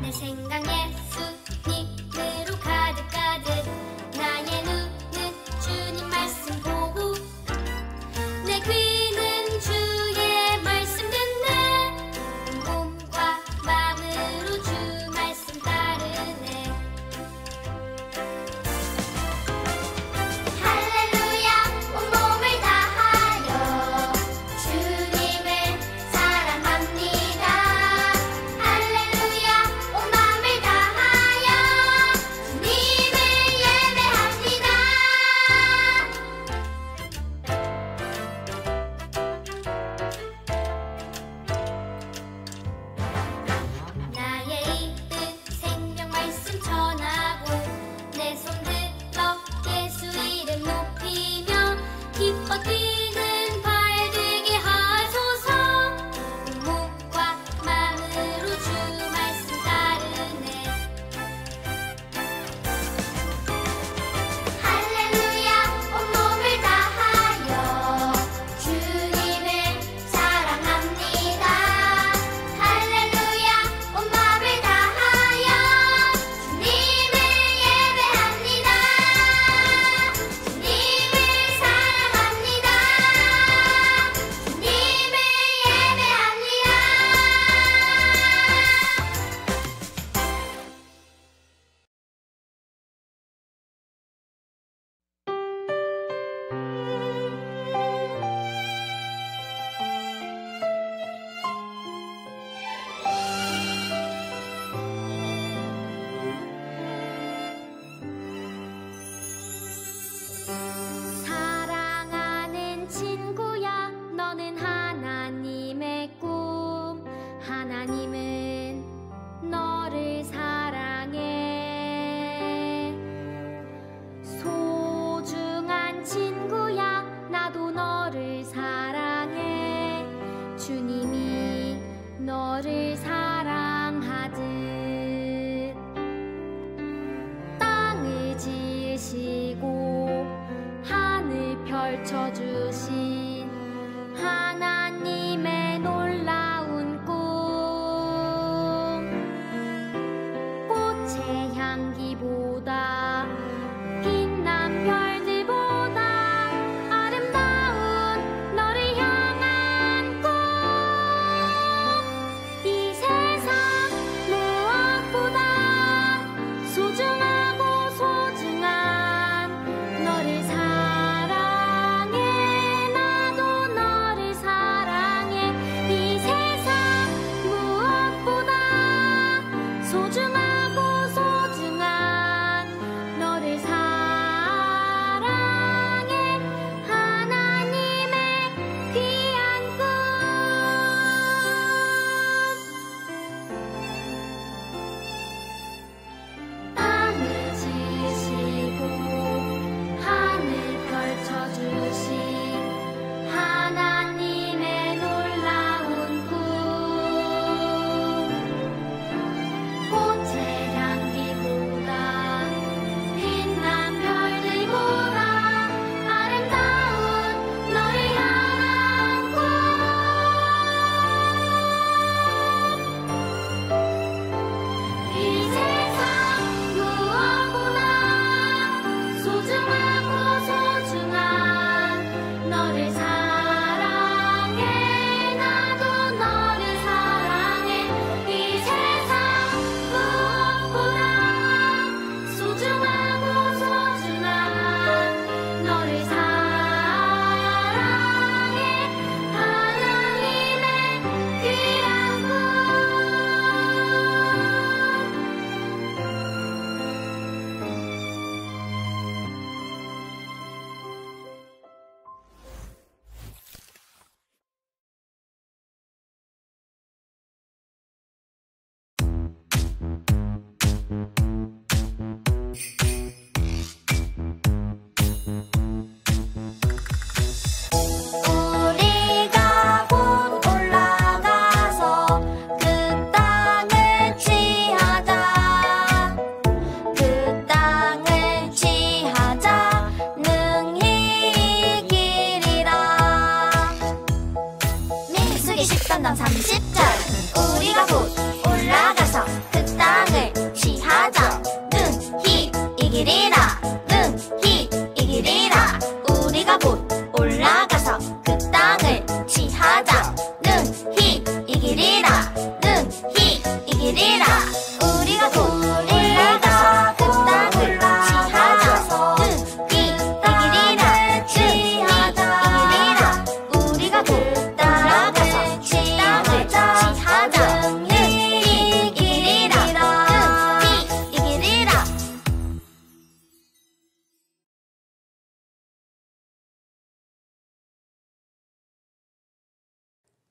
내 생각 예수님으로 가득가득 나의 눈은 주님 말씀 보고 내 귀는 주의 말씀 듣네 몸과 마음으로 주 말씀 따르네 할렐루야 온몸을 다하여 주님을 사랑합니다 할렐루야 온 마음을 다하여 주님을 예배합니다 나의 입은 생명 말씀 전하고 내 손 들어 예수 이름 높이며 기뻐 뛰는 발 되게 하소서 몸과 마음으로 주 말씀 따르네 할렐루야 온몸을 다하여 주님을 사랑합니다 할렐루야 온 마음을 다하여 주님을 예배합니다 주님을 사랑합니다 주님을 예배합니다 사랑하는 친구야 너는 하나님의 꿈 하나님은 너를 사랑해 소중한 친구야 나도 너를 사랑해 주님이 너를 사랑하듯 땅을 지으시고 하늘 펼쳐주신 하나님의 놀라운 꿈 꽃의 향기보다 빛난 별들보다 아름다운 너를 향한 꿈 이 세상 무엇보다 소중하고 소중한 너를 사랑해 나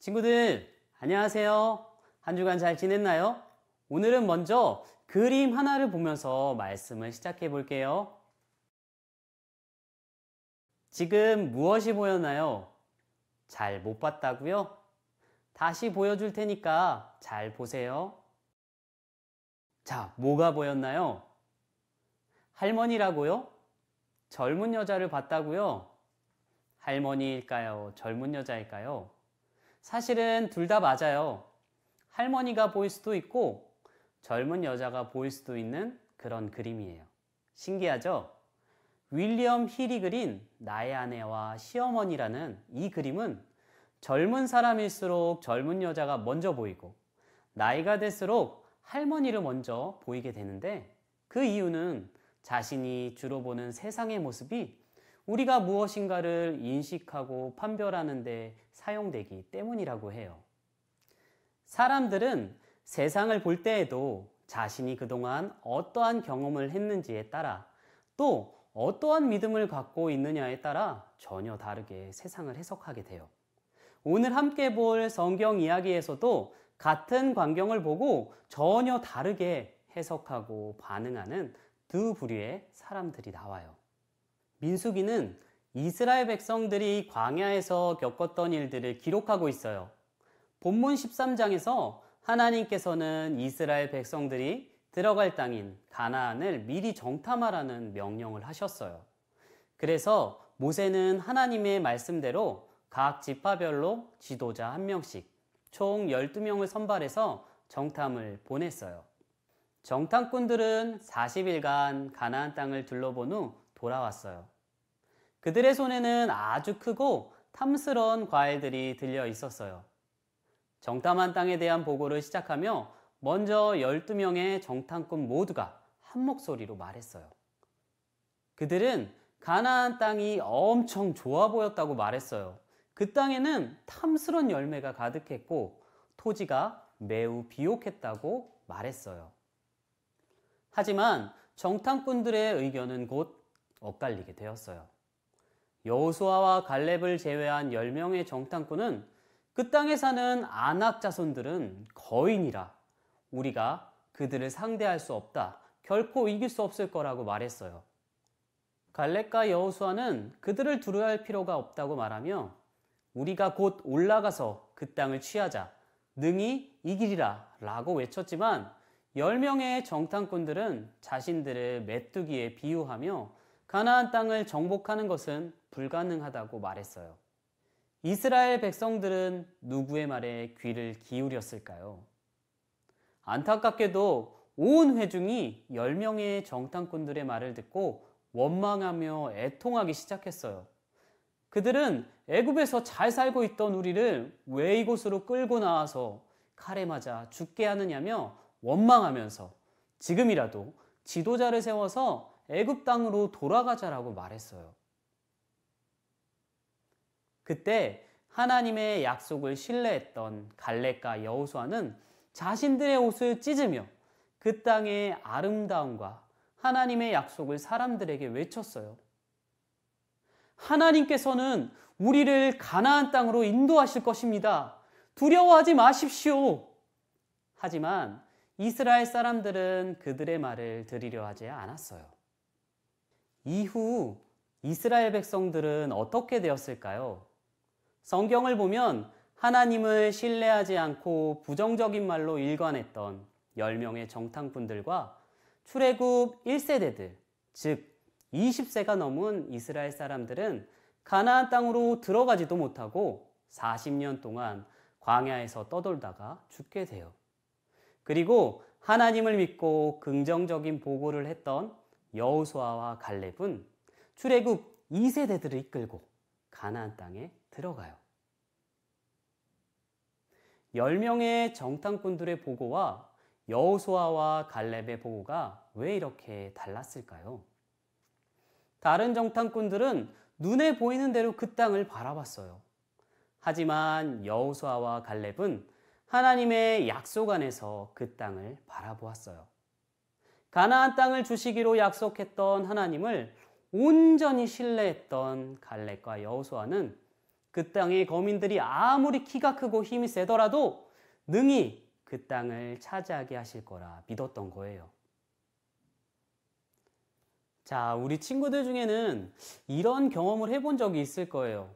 친구들, 안녕하세요. 한 주간 잘 지냈나요? 오늘은 먼저 그림 하나를 보면서 말씀을 시작해 볼게요. 지금 무엇이 보였나요? 잘 못 봤다고요? 다시 보여줄 테니까 잘 보세요. 자, 뭐가 보였나요? 할머니라고요? 젊은 여자를 봤다고요? 할머니일까요? 젊은 여자일까요? 사실은 둘 다 맞아요. 할머니가 보일 수도 있고 젊은 여자가 보일 수도 있는 그런 그림이에요. 신기하죠? 윌리엄 힐이 그린 나의 아내와 시어머니라는 이 그림은 젊은 사람일수록 젊은 여자가 먼저 보이고 나이가 들수록 할머니를 먼저 보이게 되는데 그 이유는 자신이 주로 보는 세상의 모습이 우리가 무엇인가를 인식하고 판별하는 데 사용되기 때문이라고 해요. 사람들은 세상을 볼 때에도 자신이 그동안 어떠한 경험을 했는지에 따라 또 어떠한 믿음을 갖고 있느냐에 따라 전혀 다르게 세상을 해석하게 돼요. 오늘 함께 볼 성경 이야기에서도 같은 광경을 보고 전혀 다르게 해석하고 반응하는 두 부류의 사람들이 나와요. 민수기는 이스라엘 백성들이 광야에서 겪었던 일들을 기록하고 있어요. 본문 13장에서 하나님께서는 이스라엘 백성들이 들어갈 땅인 가나안을 미리 정탐하라는 명령을 하셨어요. 그래서 모세는 하나님의 말씀대로 각 지파별로 지도자 한 명씩 총 12명을 선발해서 정탐을 보냈어요. 정탐꾼들은 40일간 가나안 땅을 둘러본 후 돌아왔어요. 그들의 손에는 아주 크고 탐스러운 과일들이 들려 있었어요. 정탐한 땅에 대한 보고를 시작하며 먼저 12명의 정탐꾼 모두가 한 목소리로 말했어요. 그들은 가나안 땅이 엄청 좋아 보였다고 말했어요. 그 땅에는 탐스러운 열매가 가득했고 토지가 매우 비옥했다고 말했어요. 하지만 정탐꾼들의 의견은 곧 엇갈리게 되었어요. 여호수아와 갈렙을 제외한 10명의 정탐꾼은 그 땅에 사는 아낙 자손들은 거인이라 우리가 그들을 상대할 수 없다. 결코 이길 수 없을 거라고 말했어요. 갈렙과 여호수아는 그들을 두려워할 필요가 없다고 말하며 우리가 곧 올라가서 그 땅을 취하자. 능히 이기리라 라고 외쳤지만 10명의 정탐꾼들은 자신들을 메뚜기에 비유하며 가나안 땅을 정복하는 것은 불가능하다고 말했어요. 이스라엘 백성들은 누구의 말에 귀를 기울였을까요? 안타깝게도 온 회중이 10명의 정탐꾼들의 말을 듣고 원망하며 애통하기 시작했어요. 그들은 애굽에서 잘 살고 있던 우리를 왜 이곳으로 끌고 나와서 칼에 맞아 죽게 하느냐며 원망하면서 지금이라도 지도자를 세워서 애굽 땅으로 돌아가자라고 말했어요. 그때 하나님의 약속을 신뢰했던 갈렙과 여호수아는 자신들의 옷을 찢으며 그 땅의 아름다움과 하나님의 약속을 사람들에게 외쳤어요. 하나님께서는 우리를 가나안 땅으로 인도하실 것입니다. 두려워하지 마십시오. 하지만 이스라엘 사람들은 그들의 말을 들으려 하지 않았어요. 이후 이스라엘 백성들은 어떻게 되었을까요? 성경을 보면 하나님을 신뢰하지 않고 부정적인 말로 일관했던 10명의 정탐꾼들과 출애굽 1세대들, 즉 20세가 넘은 이스라엘 사람들은 가나안 땅으로 들어가지도 못하고 40년 동안 광야에서 떠돌다가 죽게 돼요. 그리고 하나님을 믿고 긍정적인 보고를 했던 여호수아와 갈렙은 출애굽 2세대들을 이끌고 가나안 땅에 들어가요. 10명의 정탐꾼들의 보고와 여호수아와 갈렙의 보고가 왜 이렇게 달랐을까요? 다른 정탐꾼들은 눈에 보이는 대로 그 땅을 바라봤어요. 하지만 여호수아와 갈렙은 하나님의 약속 안에서 그 땅을 바라보았어요. 가나안 땅을 주시기로 약속했던 하나님을 온전히 신뢰했던 갈렙과 여호수아는 그 땅의 거민들이 아무리 키가 크고 힘이 세더라도 능히 그 땅을 차지하게 하실 거라 믿었던 거예요. 자, 우리 친구들 중에는 이런 경험을 해본 적이 있을 거예요.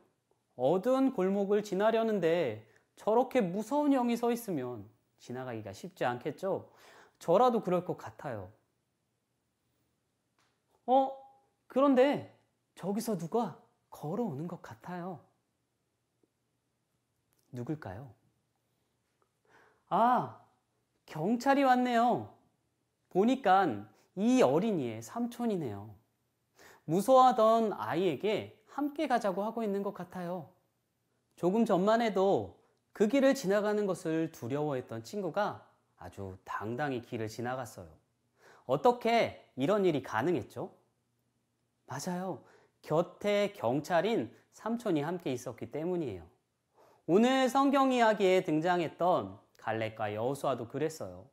어두운 골목을 지나려는데 저렇게 무서운 형이 서 있으면 지나가기가 쉽지 않겠죠? 저라도 그럴 것 같아요. 그런데 저기서 누가 걸어오는 것 같아요. 누굴까요? 아, 경찰이 왔네요. 보니까 이 어린이의 삼촌이네요. 무서워하던 아이에게 함께 가자고 하고 있는 것 같아요. 조금 전만 해도 그 길을 지나가는 것을 두려워했던 친구가 아주 당당히 길을 지나갔어요. 어떻게 이런 일이 가능했죠? 맞아요. 곁에 경찰인 삼촌이 함께 있었기 때문이에요. 오늘 성경 이야기에 등장했던 갈렙과 여호수아도 그랬어요.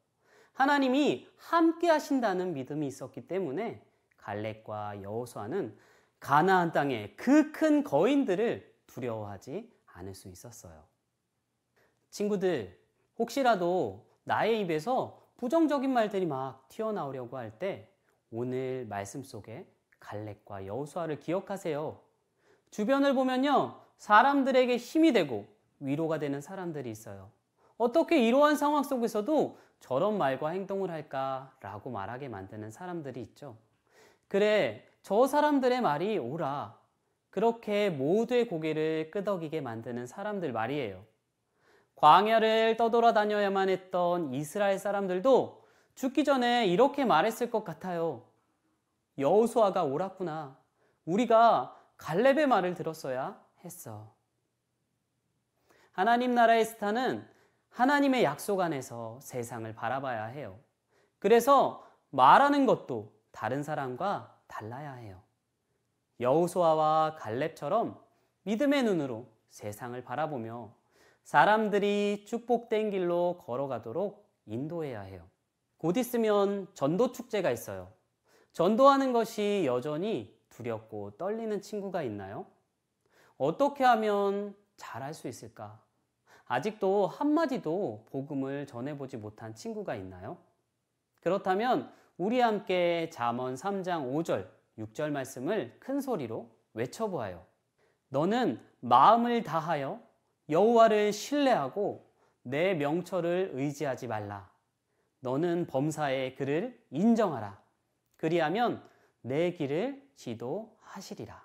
하나님이 함께 하신다는 믿음이 있었기 때문에 갈렙과 여호수아는 가나안 땅의 그 큰 거인들을 두려워하지 않을 수 있었어요. 친구들, 혹시라도 나의 입에서 부정적인 말들이 막 튀어나오려고 할 때 오늘 말씀 속에 갈렙과 여호수아를 기억하세요. 주변을 보면요, 사람들에게 힘이 되고 위로가 되는 사람들이 있어요. 어떻게 이러한 상황 속에서도 저런 말과 행동을 할까라고 말하게 만드는 사람들이 있죠. 그래, 저 사람들의 말이 옳아. 그렇게 모두의 고개를 끄덕이게 만드는 사람들 말이에요. 광야를 떠돌아다녀야만 했던 이스라엘 사람들도 죽기 전에 이렇게 말했을 것 같아요. 여호수아가 옳았구나. 우리가 갈렙의 말을 들었어야 했어. 하나님 나라의 스타는 하나님의 약속 안에서 세상을 바라봐야 해요. 그래서 말하는 것도 다른 사람과 달라야 해요. 여호수아와 갈렙처럼 믿음의 눈으로 세상을 바라보며 사람들이 축복된 길로 걸어가도록 인도해야 해요. 곧 있으면 전도 축제가 있어요. 전도하는 것이 여전히 두렵고 떨리는 친구가 있나요? 어떻게 하면 잘할 수 있을까? 아직도 한마디도 복음을 전해보지 못한 친구가 있나요? 그렇다면 우리 함께 잠언 3장 5절, 6절 말씀을 큰 소리로 외쳐보아요. 너는 마음을 다하여 여호와를 신뢰하고 내 명철을 의지하지 말라. 너는 범사의 그를 인정하라. 그리하면 내 길을 지도하시리라.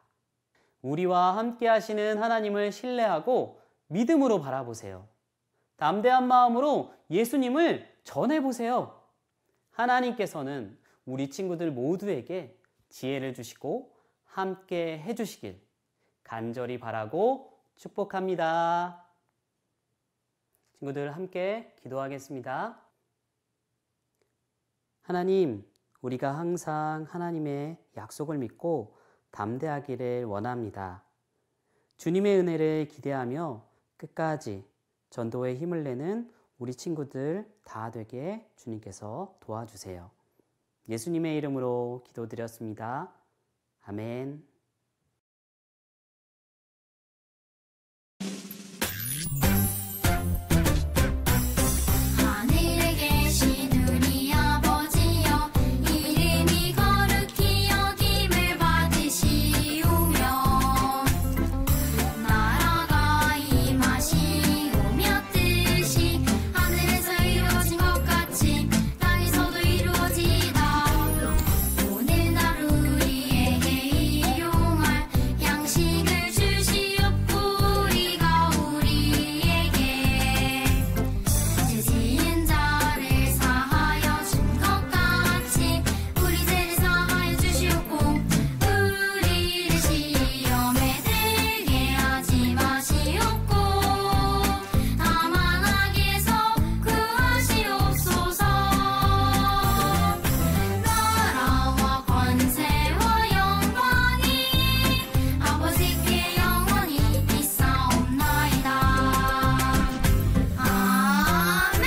우리와 함께 하시는 하나님을 신뢰하고 믿음으로 바라보세요. 담대한 마음으로 예수님을 전해보세요. 하나님께서는 우리 친구들 모두에게 지혜를 주시고 함께 해주시길 간절히 바라고 축복합니다. 친구들 함께 기도하겠습니다. 하나님, 우리가 항상 하나님의 약속을 믿고 담대하기를 원합니다. 주님의 은혜를 기대하며 끝까지 전도에 힘을 내는 우리 친구들 다 되게 주님께서 도와주세요. 예수님의 이름으로 기도드렸습니다. 아멘. 하늘에 계신 우리 아버지여 이름이 거룩히 여김을 받으시오며 나라가 임하시오며 뜻이 하늘에서 이루어진 것 같이 땅에서도 이루어지이다. 오늘날 우리에게 일용할 양식을 주시옵고 우리가 우리에게 죄 지은 자를 사하여 준 것 같이 우리 죄를 사하여 주시옵고 우리를 시험에 들게 하지 마시옵고 다만 악에서 구하시옵소서. 나라와 권세와 영광이 아버지께 영원히 있사옵나이다. 아멘.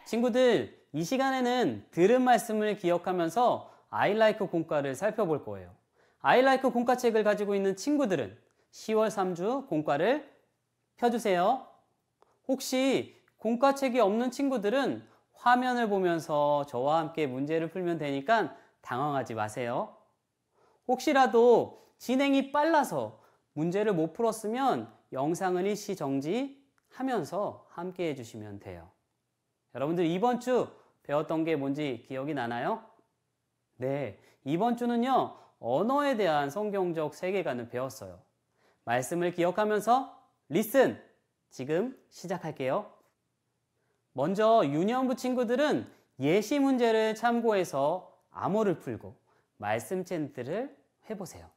친구들, 이 시간에는 들은 말씀을 기억하면서 I like 공과를 살펴볼 거예요. I like 공과책을 가지고 있는 친구들은 10월 3주 공과를 펴주세요. 혹시 공과책이 없는 친구들은 화면을 보면서 저와 함께 문제를 풀면 되니까 당황하지 마세요. 혹시라도 진행이 빨라서 문제를 못 풀었으면 영상을 일시 정지하면서 함께 해주시면 돼요. 여러분들 이번 주 배웠던 게 뭔지 기억이 나나요? 네, 이번 주는요, 언어에 대한 성경적 세계관을 배웠어요. 말씀을 기억하면서 리슨! 지금 시작할게요. 먼저 유년부 친구들은 예시 문제를 참고해서 암호를 풀고 말씀 챈트를 해보세요.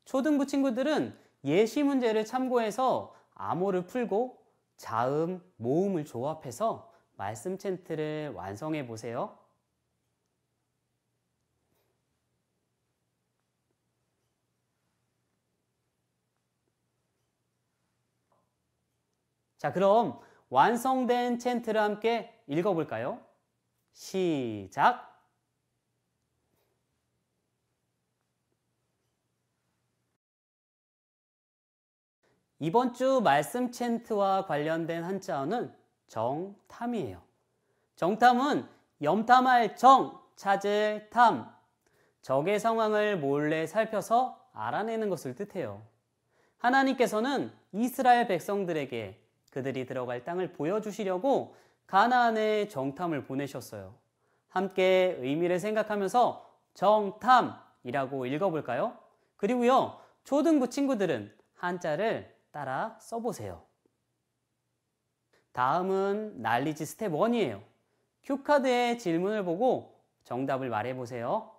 초등부 친구들은 예시 문제를 참고해서 암호를 풀고 자음, 모음을 조합해서 말씀 챈트를 완성해 보세요. 자, 그럼 완성된 챈트를 함께 읽어볼까요? 시작! 이번 주 말씀 챈트와 관련된 한자어는 정탐이에요. 정탐은 염탐할 정, 찾을 탐, 적의 상황을 몰래 살펴서 알아내는 것을 뜻해요. 하나님께서는 이스라엘 백성들에게 그들이 들어갈 땅을 보여주시려고 가나안에 정탐을 보내셨어요. 함께 의미를 생각하면서 정탐이라고 읽어볼까요? 그리고요, 초등부 친구들은 한자를 따라 써보세요. 다음은 난리지 스텝 1이에요. 큐카드의 질문을 보고 정답을 말해보세요.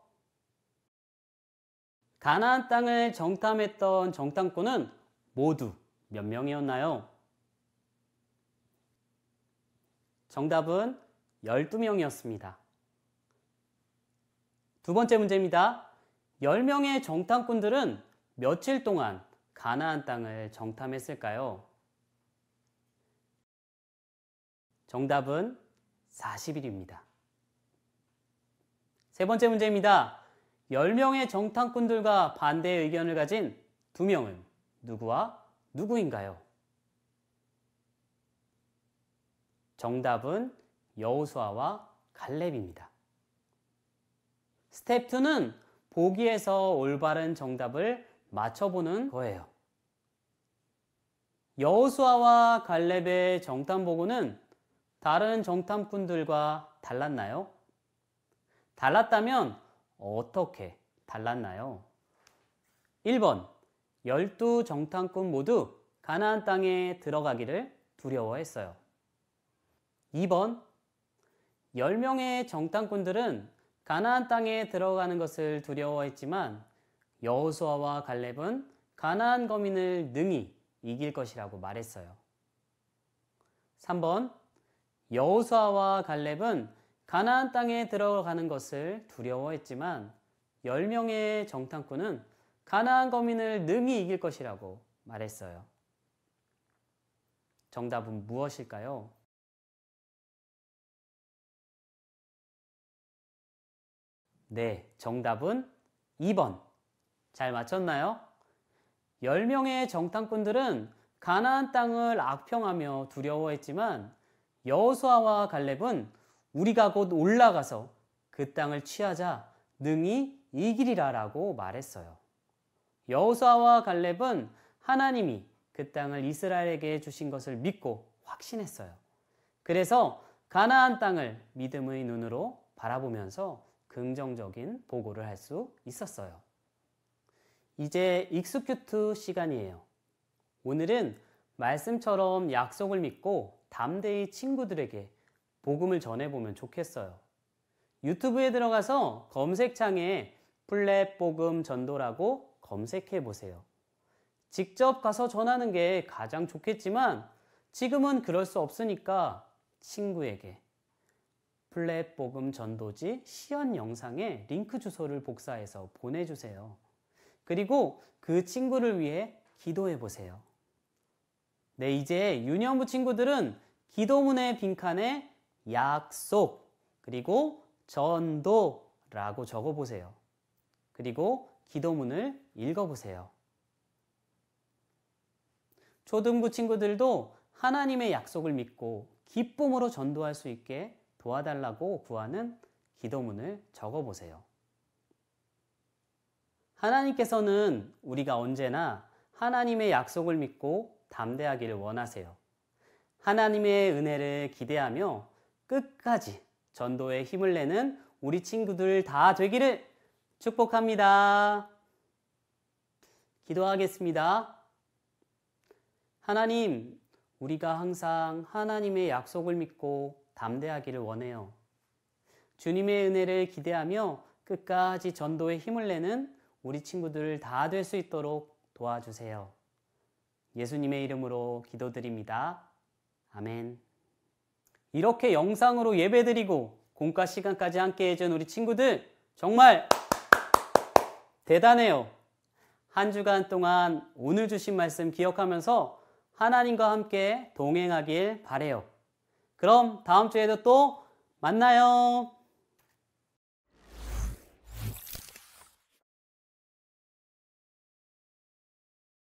가나안 땅을 정탐했던 정탐꾼은 모두 몇 명이었나요? 정답은 12명이었습니다. 두 번째 문제입니다. 10명의 정탐꾼들은 며칠 동안 가나안 땅을 정탐했을까요? 정답은 40일입니다. 세 번째 문제입니다. 10명의 정탐꾼들과 반대의 의견을 가진 2명은 누구와 누구인가요? 정답은 여호수아와 갈렙입니다. 스텝 2는 보기에서 올바른 정답을 맞춰보는 거예요. 여호수아와 갈렙의 정탐 보고는 다른 정탐꾼들과 달랐나요? 달랐다면 어떻게 달랐나요? 1번, 12 정탐꾼 모두 가나안 땅에 들어가기를 두려워했어요. 2번, 10명의 정탐꾼들은 가나안 땅에 들어가는 것을 두려워했지만 여호수아와 갈렙은 가나안 거민을 능히 이길 것이라고 말했어요. 3번, 여호수아와 갈렙은 가나안 땅에 들어가는 것을 두려워했지만 10명의 정탐꾼은 가나안 거민을 능히 이길 것이라고 말했어요. 정답은 무엇일까요? 네, 정답은 2번. 잘 맞췄나요? 10명의 정탐꾼들은 가나안 땅을 악평하며 두려워했지만 여호수아와 갈렙은 우리가 곧 올라가서 그 땅을 취하자 능히 이기리라 라고 말했어요. 여호수아와 갈렙은 하나님이 그 땅을 이스라엘에게 주신 것을 믿고 확신했어요. 그래서 가나안 땅을 믿음의 눈으로 바라보면서 긍정적인 보고를 할 수 있었어요. 이제 익스큐트 시간이에요. 오늘은 말씀처럼 약속을 믿고 담대히 친구들에게 복음을 전해보면 좋겠어요. 유튜브에 들어가서 검색창에 플랫 복음 전도라고 검색해 보세요. 직접 가서 전하는 게 가장 좋겠지만 지금은 그럴 수 없으니까 친구에게 플랫 복음 전도지 시연 영상에 링크 주소를 복사해서 보내주세요. 그리고 그 친구를 위해 기도해 보세요. 네, 이제 유년부 친구들은 기도문의 빈칸에 약속 그리고 전도라고 적어보세요. 그리고 기도문을 읽어보세요. 초등부 친구들도 하나님의 약속을 믿고 기쁨으로 전도할 수 있게 도와달라고 구하는 기도문을 적어보세요. 하나님께서는 우리가 언제나 하나님의 약속을 믿고 담대하기를 원하세요. 하나님의 은혜를 기대하며 끝까지 전도에 힘을 내는 우리 친구들 다 되기를 축복합니다. 기도하겠습니다. 하나님, 우리가 항상 하나님의 약속을 믿고 담대하기를 원해요. 주님의 은혜를 기대하며 끝까지 전도에 힘을 내는 우리 친구들 다 될 수 있도록 도와주세요. 예수님의 이름으로 기도드립니다. 아멘. 이렇게 영상으로 예배드리고 공과 시간까지 함께 해준 우리 친구들 정말 대단해요. 한 주간 동안 오늘 주신 말씀 기억하면서 하나님과 함께 동행하길 바래요. 그럼 다음 주에도 또 만나요.